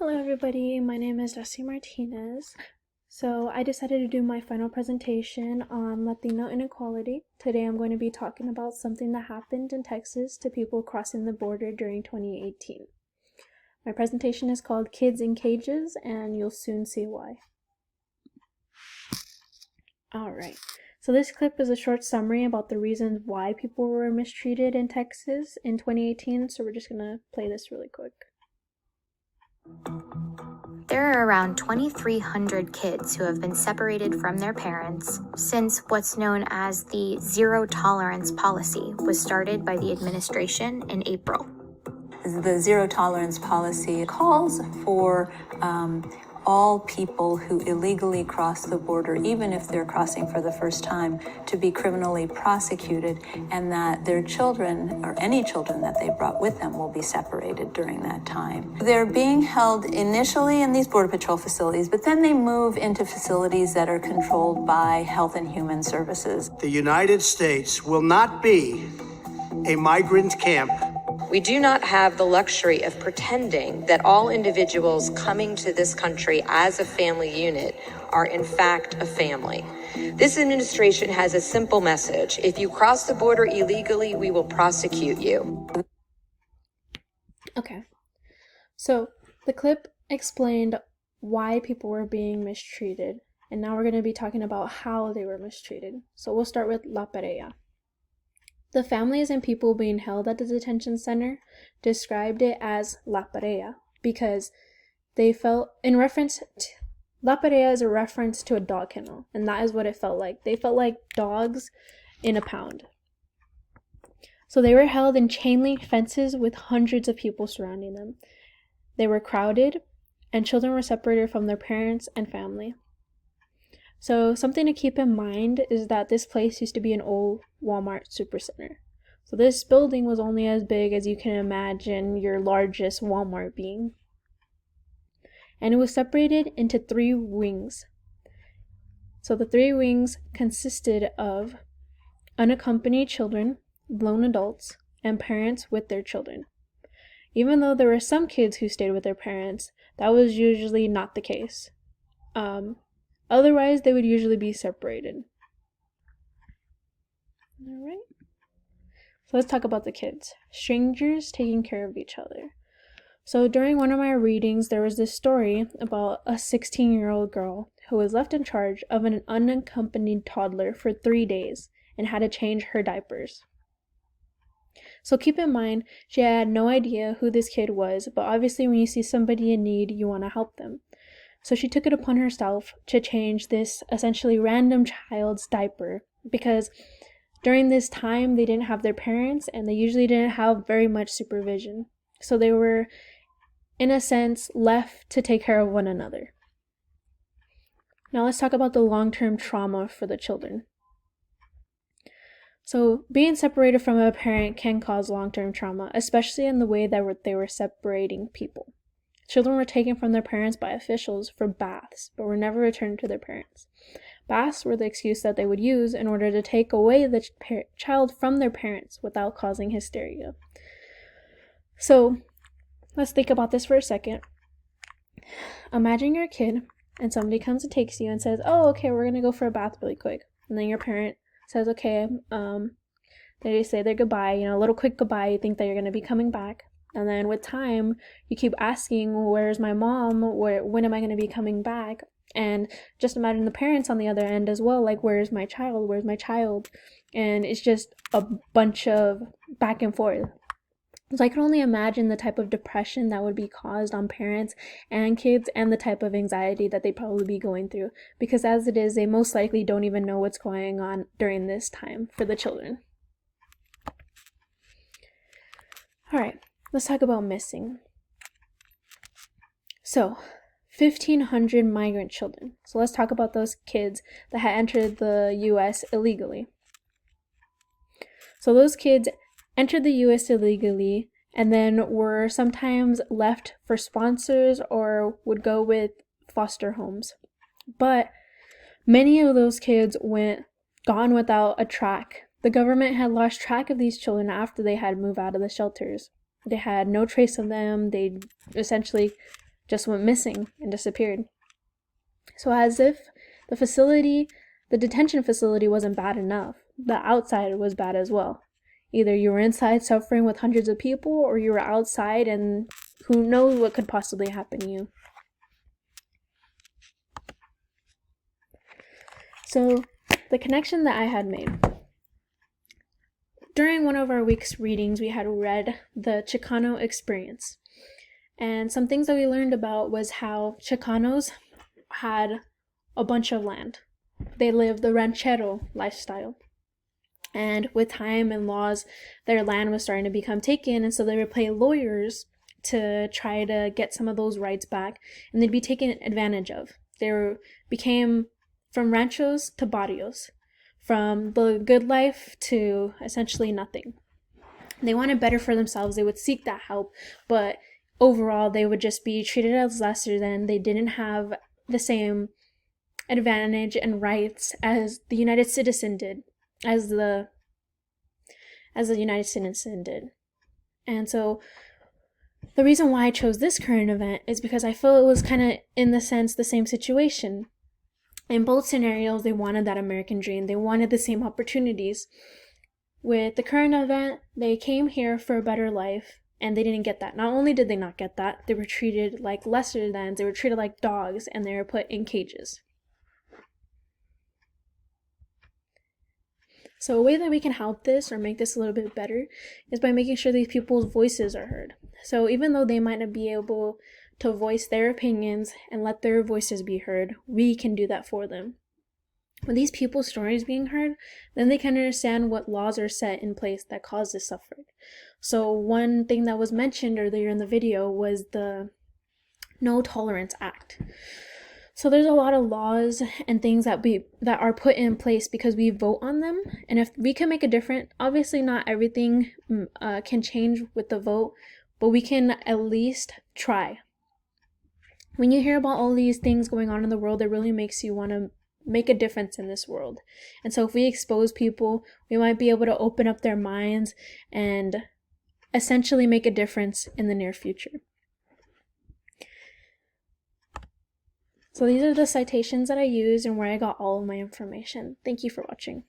Hello everybody, my name is Dusty Martinez. So I decided to do my final presentation on Latino inequality. Today I'm going to be talking about something that happened in Texas to people crossing the border during 2018. My presentation is called Kids in Cages, and you'll soon see why. Alright, so this clip is a short summary about the reasons why people were mistreated in Texas in 2018, so we're just going to play this really quick. There are around 2,300 kids who have been separated from their parents since what's known as the zero tolerance policy was started by the administration in April. The zero tolerance policy calls for all people who illegally cross the border, even if they're crossing for the first time, to be criminally prosecuted, and that their children, or any children that they brought with them, will be separated during that time. They're being held initially in these Border Patrol facilities, but then they move into facilities that are controlled by Health and Human Services. The United States will not be a migrant camp. We do not have the luxury of pretending that all individuals coming to this country as a family unit are in fact a family. This administration has a simple message. If you cross the border illegally, we will prosecute you. Okay, so the clip explained why people were being mistreated, and now we're going to be talking about how they were mistreated. So we'll start with La Pereira. The families and people being held at the detention center described it as La Pereira because they felt, La Pereira is a reference to a dog kennel, and that is what it felt like. They felt like dogs in a pound. So they were held in chain link fences with hundreds of people surrounding them. They were crowded, and children were separated from their parents and family. So something to keep in mind is that this place used to be an old Walmart supercenter. So this building was only as big as you can imagine your largest Walmart being. And it was separated into 3 wings. So the 3 wings consisted of unaccompanied children, lone adults, and parents with their children. Even though there were some kids who stayed with their parents, that was usually not the case. Otherwise, they would usually be separated. Alright. So let's talk about the kids. Strangers taking care of each other. So during one of my readings, there was this story about a 16-year-old girl who was left in charge of an unaccompanied toddler for 3 days and had to change her diapers. So keep in mind, she had no idea who this kid was, but obviously when you see somebody in need, you want to help them. So she took it upon herself to change this essentially random child's diaper because during this time they didn't have their parents and they usually didn't have very much supervision. So they were, in a sense, left to take care of one another. Now let's talk about the long-term trauma for the children. So being separated from a parent can cause long-term trauma, especially in the way that they were separating people. Children were taken from their parents by officials for baths, but were never returned to their parents. Baths were the excuse that they would use in order to take away the child from their parents without causing hysteria. So, let's think about this for a second. Imagine you're a kid, and somebody comes and takes you and says, oh, okay, we're going to go for a bath really quick. And then your parent says, okay, they say their goodbye, a little quick goodbye, you think that you're going to be coming back. And then with time, you keep asking, where's my mom? When am I going to be coming back? And just imagine the parents on the other end as well, like, where's my child? Where's my child? And it's just a bunch of back and forth. So I can only imagine the type of depression that would be caused on parents and kids and the type of anxiety that they'd probably be going through. Because as it is, they most likely don't even know what's going on during this time for the children. All right. Let's talk about missing. So, 1,500 migrant children. So let's talk about those kids that had entered the U.S. illegally. So those kids entered the U.S. illegally and then were sometimes left for sponsors or would go with foster homes. But many of those kids went gone without a track. The government had lost track of these children after they had moved out of the shelters. They had no trace of them. They essentially just went missing and disappeared. So as if the detention facility wasn't bad enough, the outside was bad as well. Either you were inside suffering with hundreds of people, or you were outside and who knows what could possibly happen to you. So the connection that I had made. During one of our week's readings, we had read the Chicano experience. And some things that we learned about was how Chicanos had a bunch of land. They lived the ranchero lifestyle. And with time and laws, their land was starting to become taken, and so they would pay lawyers to try to get some of those rights back, and they'd be taken advantage of. They became from ranchos to barrios, from the good life to essentially nothing. They wanted better for themselves. They would seek that help, but overall, they would just be treated as lesser than. They didn't have the same advantage and rights as the United citizen did, as the United citizen did. And so the reason why I chose this current event is because I feel it was kind of, in the sense, the same situation. In both scenarios, they wanted that American dream. They wanted the same opportunities. With the current event, they came here for a better life, and they didn't get that. Not only did they not get that, they were treated like lesser than, they were treated like dogs, and they were put in cages. So a way that we can help this or make this a little bit better is by making sure these people's voices are heard. So even though they might not be able to voice their opinions and let their voices be heard, we can do that for them. When these people's stories being heard, then they can understand what laws are set in place that cause this suffering. So one thing that was mentioned earlier in the video was the No Tolerance Act. So there's a lot of laws and things that are put in place because we vote on them. And if we can make a difference, obviously not everything can change with the vote, but we can at least try. When you hear about all these things going on in the world, it really makes you want to make a difference in this world. And so if we expose people, we might be able to open up their minds and essentially make a difference in the near future. So these are the citations that I used and where I got all of my information. Thank you for watching.